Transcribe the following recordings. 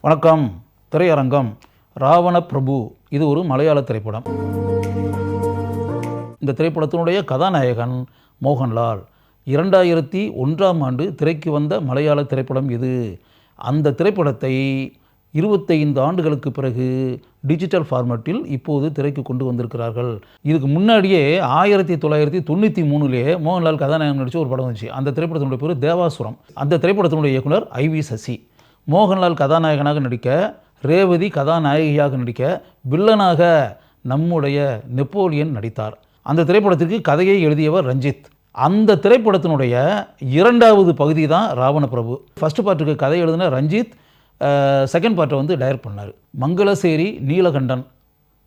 வணக்கம். திரையரங்கம் ராவண பிரபு. இது ஒரு மலையாள திரைப்படம். இந்த திரைப்படத்தினுடைய கதாநாயகன் மோகன்லால். 2001ஆம் ஆண்டு திரைக்கு வந்த மலையாள திரைப்படம் இது. அந்த திரைப்படத்தை 25 ஆண்டுகளுக்கு பிறகு டிஜிட்டல் ஃபார்மேட்டில் இப்போது திரைக்கு கொண்டு வந்திருக்கிறார்கள். இதுக்கு முன்னாடியே 1993 மோகன்லால் கதாநாயகன் நடித்த ஒரு படம் வந்துச்சு. அந்த திரைப்படத்தினுடைய பேர் தேவாசுரம். அந்த திரைப்படத்தினுடைய இயக்குனர் IV சசி. மோகன்லால் கதாநாயகனாக நடிக்க, ரேவதி கதாநாயகியாக நடிக்க, வில்லனாக நம்முடைய நெப்போலியன் நடித்தார். அந்த திரைப்படத்திற்கு கதையை எழுதியவர் ரஞ்சித். அந்த திரைப்படத்தினுடைய 2வது பகுதி தான் ராவண பிரபு. ஃபர்ஸ்ட் பார்ட்டுக்கு கதை எழுதின ரஞ்சித், செகண்ட் பார்ட்டை டைரக்ட் பண்ணார். மங்களசேரி நீலகண்டன்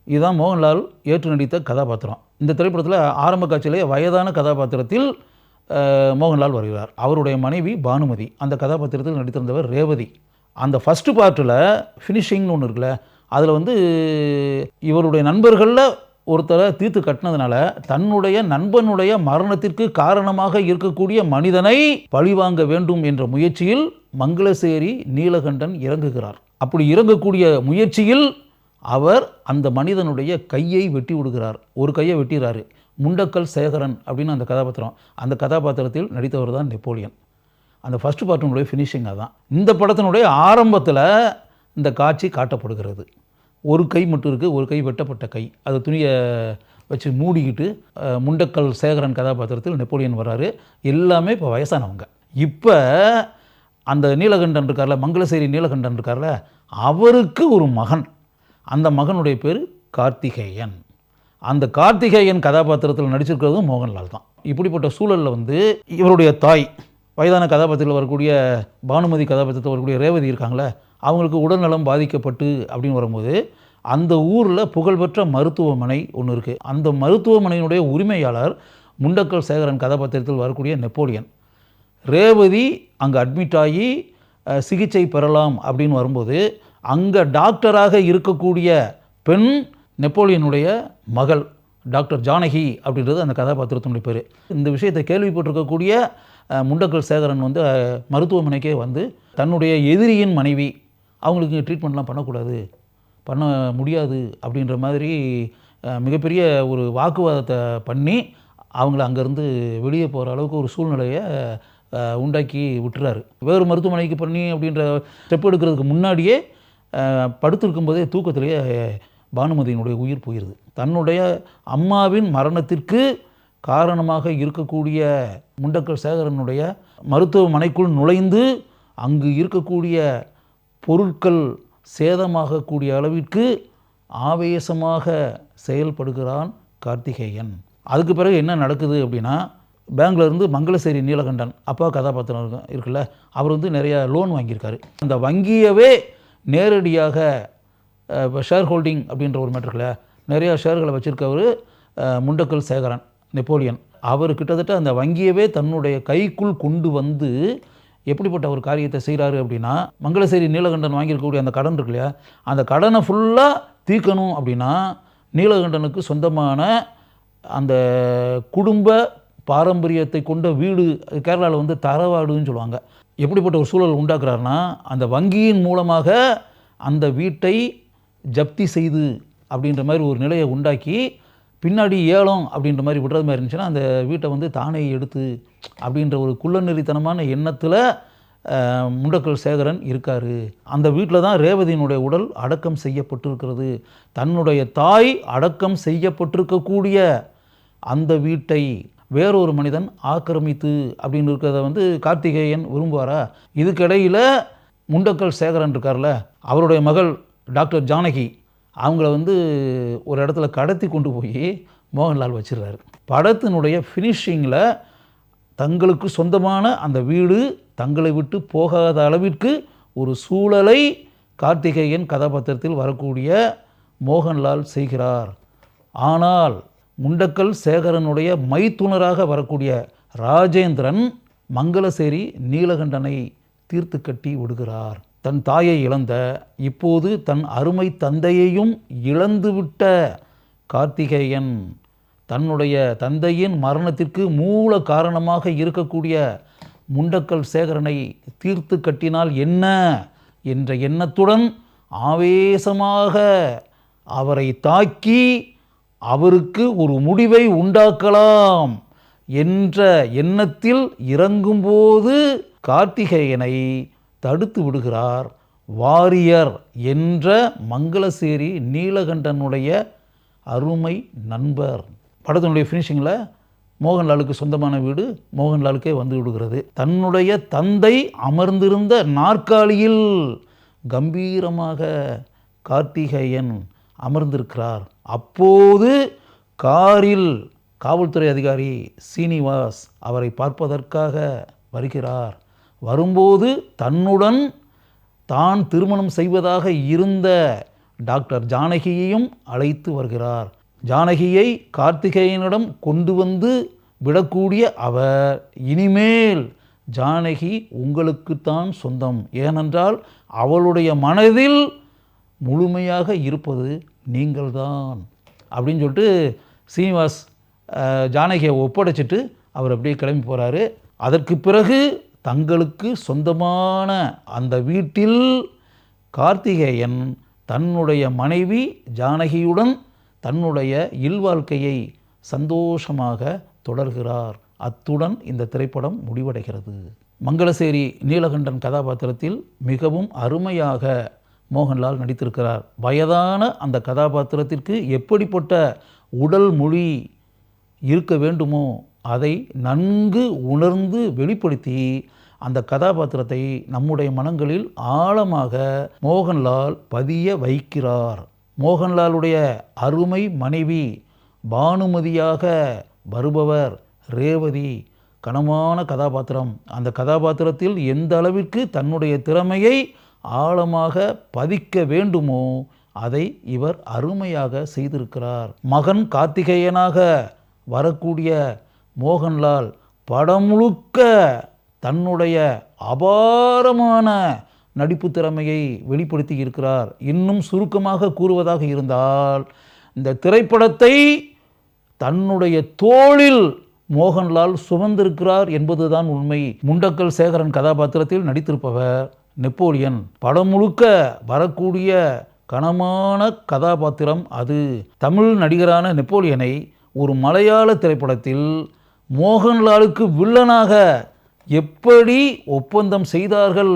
இதுதான் மோகன்லால் ஏற்று நடித்த கதாபாத்திரம். இந்த திரைப்படத்தில் ஆரம்ப காட்சியிலே வயதான கதாபாத்திரத்தில் மோகன்லால் வருகிறார். அவருடைய மனைவி பானுமதி அந்த கதாபாத்திரத்தில் நடித்திருந்தவர் ரேவதி. அந்த ஃபஸ்ட்டு பார்ட்டில் ஃபினிஷிங்னு ஒன்று இருக்குல்ல, அதில் இவருடைய நண்பர்களில் ஒருத்தரை தீர்த்து கட்டினதுனால தன்னுடைய நண்பனுடைய மரணத்திற்கு காரணமாக இருக்கக்கூடிய மனிதனை பழிவாங்க வேண்டும் என்ற முயற்சியில் மங்களசேரி நீலகண்டன் இறங்குகிறார். அப்படி இறங்கக்கூடிய முயற்சியில் அவர் அந்த மனிதனுடைய கையை வெட்டி விடுகிறார். ஒரு கையை வெட்டிறாரு. முண்டக்கல் சேகரன் அப்படின்னு அந்த கதாபாத்திரம். அந்த கதாபாத்திரத்தில் நடித்தவர் தான் நெப்போலியன். அந்த ஃபஸ்ட்டு பார்ட்டினுடைய ஃபினிஷிங் அதான். இந்த படத்தினுடைய ஆரம்பத்தில் இந்த காட்சி காட்டப்படுகிறது. ஒரு கை மட்டும் இருக்குது, ஒரு கை வெட்டப்பட்ட கை. அது துணியை வச்சு மூடிக்கிட்டு முண்டக்கல் சேகரன் கதாபாத்திரத்தில் நெப்போலியன் வர்றாரு. எல்லாமே இப்போ வயசானவங்க. இப்போ அந்த நீலகண்டன் இருக்கார்ல, மங்களசேரி நீலகண்டன் இருக்கார்ல, அவருக்கு ஒரு மகன். அந்த மகனுடைய பேர் கார்த்திகேயன். அந்த கார்த்திகேயன் கதாபாத்திரத்தில் நடிச்சிருக்கிறதும் மோகன்லால் தான். இப்படிப்பட்ட சூழலில் இவருடைய தாய், வயதான கதாபாத்திரத்தில் வரக்கூடிய பானுமதி கதாபாத்திரத்தில் வரக்கூடிய ரேவதி இருக்காங்களே, அவங்களுக்கு உடல்நலம் பாதிக்கப்பட்டு அப்படின்னு வரும்போது அந்த ஊரில் புகழ்பெற்ற மருத்துவமனை ஒன்று இருக்குது. அந்த மருத்துவமனையினுடைய உரிமையாளர் முண்டக்கல் சேகரன் கதாபாத்திரத்தில் வரக்கூடிய நெப்போலியன். ரேவதி அங்கே அட்மிட் ஆகி சிகிச்சை பெறலாம் அப்படின்னு வரும்போது அங்கே டாக்டராக இருக்கக்கூடிய பெண் நெப்போலியனுடைய மகள் டாக்டர் ஜானகி அப்படின்றது அந்த கதாபாத்திரத்தினுடைய பேர். இந்த விஷயத்தை கேள்விப்பட்டிருக்கக்கூடிய முண்டக்கல் சேகரன் மருத்துவமனைக்கே தன்னுடைய எதிரியின் மனைவி, அவங்களுக்கு ட்ரீட்மெண்ட்லாம் பண்ணக்கூடாது, பண்ண முடியாது அப்படின்ற மாதிரி மிகப்பெரிய ஒரு வாக்குவாதத்தை பண்ணி அவங்கள அங்கேருந்து வெளியே போகிற அளவுக்கு ஒரு சூழ்நிலையை உண்டாக்கி விட்டுறாரு. வேறு மருத்துவமனைக்கு பண்ணி அப்படின்ற ஸ்டெப் எடுக்கிறதுக்கு முன்னாடியே படுத்திருக்கும்போதே தூக்கத்திலேயே பானுமதியினுடைய உயிர் போயிடுது. தன்னுடைய அம்மாவின் மரணத்திற்கு காரணமாக இருக்கக்கூடிய முண்டக்கல் சேகரனுடைய மருத்துவமனைக்குள் நுழைந்து அங்கு இருக்கக்கூடிய பொருட்கள் சேதமாகக்கூடிய அளவிற்கு ஆவேசமாக செயல்படுகிறான் கார்த்திகேயன். அதுக்கு பிறகு என்ன நடக்குது அப்படின்னா, பேங்க்லேருந்து மங்களசேரி நீலகண்டன் அப்பா கதாபாத்திரம் இருக்குல்ல, அவர் நிறையா லோன் வாங்கியிருக்காரு. அந்த வங்கியவே நேரடியாக இப்போ ஷேர் ஹோல்டிங் அப்படின்ற ஒரு மேட்டரில் நிறையா ஷேர்களை வச்சுருக்கவர் முண்டக்கல் சேகரன் நெப்போலியன். அவர் கிட்டத்தட்ட அந்த வங்கியவே தன்னுடைய கைக்குள் கொண்டு எப்படிப்பட்ட ஒரு காரியத்தை செய்கிறாரு அப்படின்னா, மங்களசேரி நீலகண்டன் வாங்கியிருக்கக்கூடிய அந்த கடன் இருக்கு இல்லையா, அந்த கடனை ஃபுல்லாக தீர்க்கணும் அப்படின்னா நீலகண்டனுக்கு சொந்தமான அந்த குடும்ப பாரம்பரியத்தை கொண்ட வீடு, கேரளாவில் தரவாடுன்னு சொல்லுவாங்க, எப்படிப்பட்ட ஒரு சூழல் உண்டாக்குறாருன்னா, அந்த வங்கியின் மூலமாக அந்த வீட்டை ஜப்தி செய்து அப்படின்ற மாதிரி ஒரு நிலையை உண்டாக்கி பின்னாடி ஏலம் அப்படின்ற மாதிரி விடுறது மாதிரி இருந்துச்சுன்னா அந்த வீட்டை தானே எடுத்து அப்படின்ற ஒரு குள்ளநெறித்தனமான எண்ணத்தில் முண்டக்கல் சேகரன் இருக்கார். அந்த வீட்டில் தான் ரேவதியினுடைய உடல் அடக்கம் செய்யப்பட்டிருக்கிறது. தன்னுடைய தாய் அடக்கம் செய்யப்பட்டிருக்கக்கூடிய அந்த வீட்டை வேறொரு மனிதன் ஆக்கிரமித்து அப்படின்னு இருக்கிறத கார்த்திகேயன் விரும்புவாரா? இதுக்கிடையில் முண்டக்கல் சேகரன் இருக்கார்ல, அவருடைய மகள் டாக்டர் ஜானகி, அவங்கள ஒரு இடத்துல கடத்தி கொண்டு போய் மோகன்லால் வச்சிடுறாரு. படத்தினுடைய ஃபினிஷிங்கில் தங்களுக்கு சொந்தமான அந்த வீடு தங்களை விட்டு போகாத அளவிற்கு ஒரு சூழலை கார்த்திகேயன் கதாபாத்திரத்தில் வரக்கூடிய மோகன்லால் செய்கிறார். ஆனால் முண்டக்கல் சேகரனுடைய மைத்துனராக வரக்கூடிய ராஜேந்திரன் மங்களசேரி நீலகண்டனை தீர்த்து கட்டி விடுகிறார். தன் தாயை இழந்த, இப்போது தன் அருமை தந்தையையும் இழந்துவிட்ட கார்த்திகேயன் தன்னுடைய தந்தையின் மரணத்திற்கு மூல காரணமாக இருக்கக்கூடிய முண்டக்கல் சேகரனை தீர்த்து கட்டினால் என்ன என்ற எண்ணத்துடன் ஆவேசமாக அவரை தாக்கி அவருக்கு ஒரு முடிவை உண்டாக்கலாம் என்ற எண்ணத்தில் இறங்கும்போது கார்த்திகேயனை தடுத்து விடுகிறார் வாரியர் என்ற மங்களசேரி நீலகண்டனுடைய அருமை நண்பர். படத்தினுடைய ஃபினிஷிங்கில் மோகன்லாலுக்கு சொந்தமான வீடு மோகன்லாலுக்கே வந்து விடுகிறது. தன்னுடைய தந்தை அமர்ந்திருந்த நாற்காலியில் கம்பீரமாக கார்த்திகேயன் அமர்ந்திருக்கிறார். அப்போது காரில் காவல்துறை அதிகாரி சீனிவாஸ் அவரை பார்ப்பதற்காக வருகிறார். வரும்போது தன்னுடன் தான் திருமணம் செய்வதாக இருந்த டாக்டர் ஜானகியையும் அழைத்து வருகிறார். ஜானகியை கார்த்திகேயனிடம் கொண்டு வந்து விடக்கூடிய அவர், இனிமேல் ஜானகி உங்களுக்குத்தான் சொந்தம், ஏனென்றால் அவளுடைய மனதில் முழுமையாக இருப்பது நீங்கள்தான் அப்படின்னு சொல்லிட்டு சீனிவாஸ் ஜானகியை ஒப்படைச்சிட்டு அவர் அப்படியே கிளம்பி போகிறாரு. அதற்கு பிறகு தங்களுக்கு சொந்தமான அந்த வீட்டில் கார்த்திகேயன் தன்னுடைய மனைவி ஜானகியுடன் தன்னுடைய இல்வாழ்க்கையை சந்தோஷமாக தொடர்கிறார். அத்துடன் இந்த திரைப்படம் முடிவடைகிறது. மங்களசேரி நீலகண்டன் கதாபாத்திரத்தில் மிகவும் அருமையாக மோகன்லால் நடித்திருக்கிறார். வயதான அந்த கதாபாத்திரத்திற்கு எப்படிப்பட்ட உடல் மொழி இருக்க வேண்டுமோ அதை நன்கு உணர்ந்து வெளிப்படுத்தி அந்த கதாபாத்திரத்தை நம்முடைய மனங்களில் ஆழமாக மோகன்லால் பதிய வைக்கிறார். மோகன்லாலுடைய அருமை மனைவி பானுமதியாக வருபவர் ரேவதி. கனமான கதாபாத்திரம். அந்த கதாபாத்திரத்தில் எந்த அளவிற்கு தன்னுடைய திறமையை ஆழமாக பதிக்க வேண்டுமோ அதை இவர் அருமையாக செய்திருக்கிறார். மகன் கார்த்திகேயனாக வரக்கூடிய மோகன்லால் படம் முழுக்க தன்னுடைய அபாரமான நடிப்பு திறமையை வெளிப்படுத்தி இருக்கிறார். இன்னும் சுருக்கமாக கூறுவதாக இருந்தால், இந்த திரைப்படத்தை தன்னுடைய தோளில் மோகன்லால் சுமந்திருக்கிறார் என்பதுதான் உண்மை. முண்டக்கல் சேகரன் கதாபாத்திரத்தில் நடித்திருப்பவர் நெப்போலியன். படம் முழுக்க வரக்கூடிய கனமான கதாபாத்திரம் அது. தமிழ் நடிகரான நெப்போலியனை ஒரு மலையாள திரைப்படத்தில் மோகன்லாலுக்கு வில்லனாக எப்படி ஒப்பந்தம் செய்தார்கள்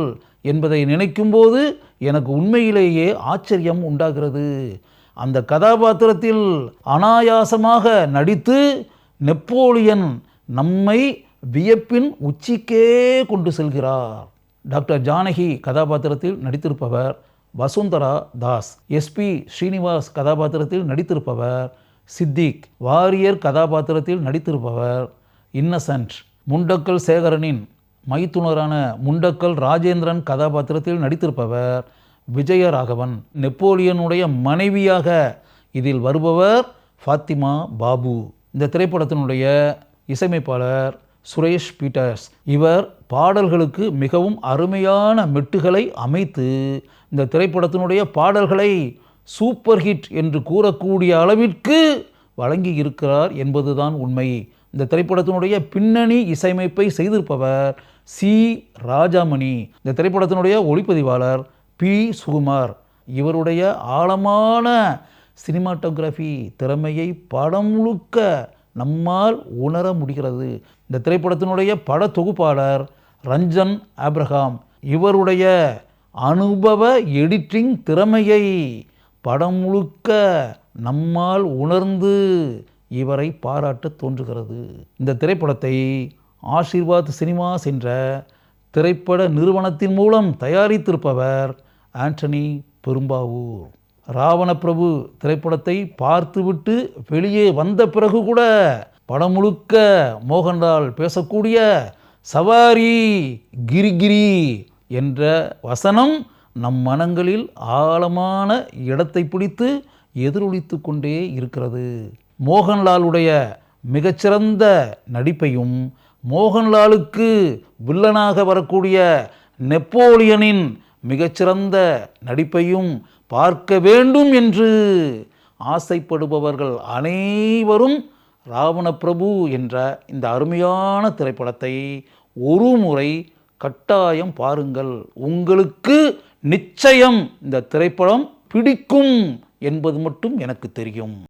என்பதை நினைக்கும்போது எனக்கு உண்மையிலேயே ஆச்சரியம் உண்டாகிறது. அந்த கதாபாத்திரத்தில் அனாயாசமாக நடித்து நெப்போலியன் நம்மை வியப்பின் உச்சிக்கே கொண்டு செல்கிறார். டாக்டர் ஜானகி கதாபாத்திரத்தில் நடித்திருப்பவர் வசுந்தரா தாஸ். எஸ்பி ஸ்ரீனிவாஸ் கதாபாத்திரத்தில் நடித்திருப்பவர் சித்திக். வாரியர் கதாபாத்திரத்தில் நடித்திருப்பவர் இன்னசென்ட். முண்டக்கல் சேகரனின் மைத்துனரான முண்டக்கல் ராஜேந்திரன் கதாபாத்திரத்தில் நடித்திருப்பவர் விஜயராகவன். நெப்போலியனுடைய மனைவியாக இதில் வருபவர் ஃபாத்திமா பாபு. இந்த திரைப்படத்தினுடைய இசையமைப்பாளர் சுரேஷ் பீட்டர்ஸ். இவர் பாடல்களுக்கு மிகவும் அருமையான மெட்டுகளை அமைத்து இந்த திரைப்படத்தினுடைய பாடல்களை சூப்பர் ஹிட் என்று கூறக்கூடிய அளவிற்கு வழங்கி இருக்கிறார் என்பதுதான் உண்மை. இந்த திரைப்படத்தினுடைய பின்னணி இசையமைப்பை செய்திருப்பவர் சி ராஜாமணி. இந்த திரைப்படத்தினுடைய ஒளிப்பதிவாளர் பி சுகுமார். இவருடைய ஆழமான சினிமாட்டோகிராஃபி திறமையை படம் முழுக்க நம்மால் உணர முடிகிறது. இந்த திரைப்படத்தினுடைய பட தொகுப்பாளர் ரஞ்சன் ஆப்ரஹாம். இவருடைய அனுபவ எடிட்டிங் திறமையை படம் முழுக்க நம்மால் உணர்ந்து இவரை பாராட்ட தோன்றுகிறது. இந்த திரைப்படத்தை ஆசீர்வாத் சினிமாஸ் என்ற திரைப்பட நிறுவனத்தின் மூலம் தயாரித்திருப்பவர் ஆண்டனி பெரும்பாவூர். ராவணப்பிரபு திரைப்படத்தை பார்த்துவிட்டு வெளியே வந்த பிறகு கூட படம் முழுக்க மோகன்லால் பேசக்கூடிய சவாரி கிரிகிரி என்ற வசனம் நம் மனங்களில் ஆழமான இடத்தை பிடித்து எதிரொலித்து கொண்டே இருக்கிறது. மோகன்லாலுடைய மிகச்சிறந்த நடிப்பையும் மோகன்லாலுக்கு வில்லனாக வரக்கூடிய நெப்போலியனின் மிகச்சிறந்த நடிப்பையும் பார்க்க வேண்டும் என்று ஆசைப்படுபவர்கள் அனைவரும் ராவணப்பிரபு என்ற இந்த அருமையான திரைப்படத்தை ஒரு முறை கட்டாயம் பாருங்கள். உங்களுக்கு நிச்சயம் இந்த திரைப்படம் பிடிக்கும் என்பது மட்டும் எனக்கு தெரியும்.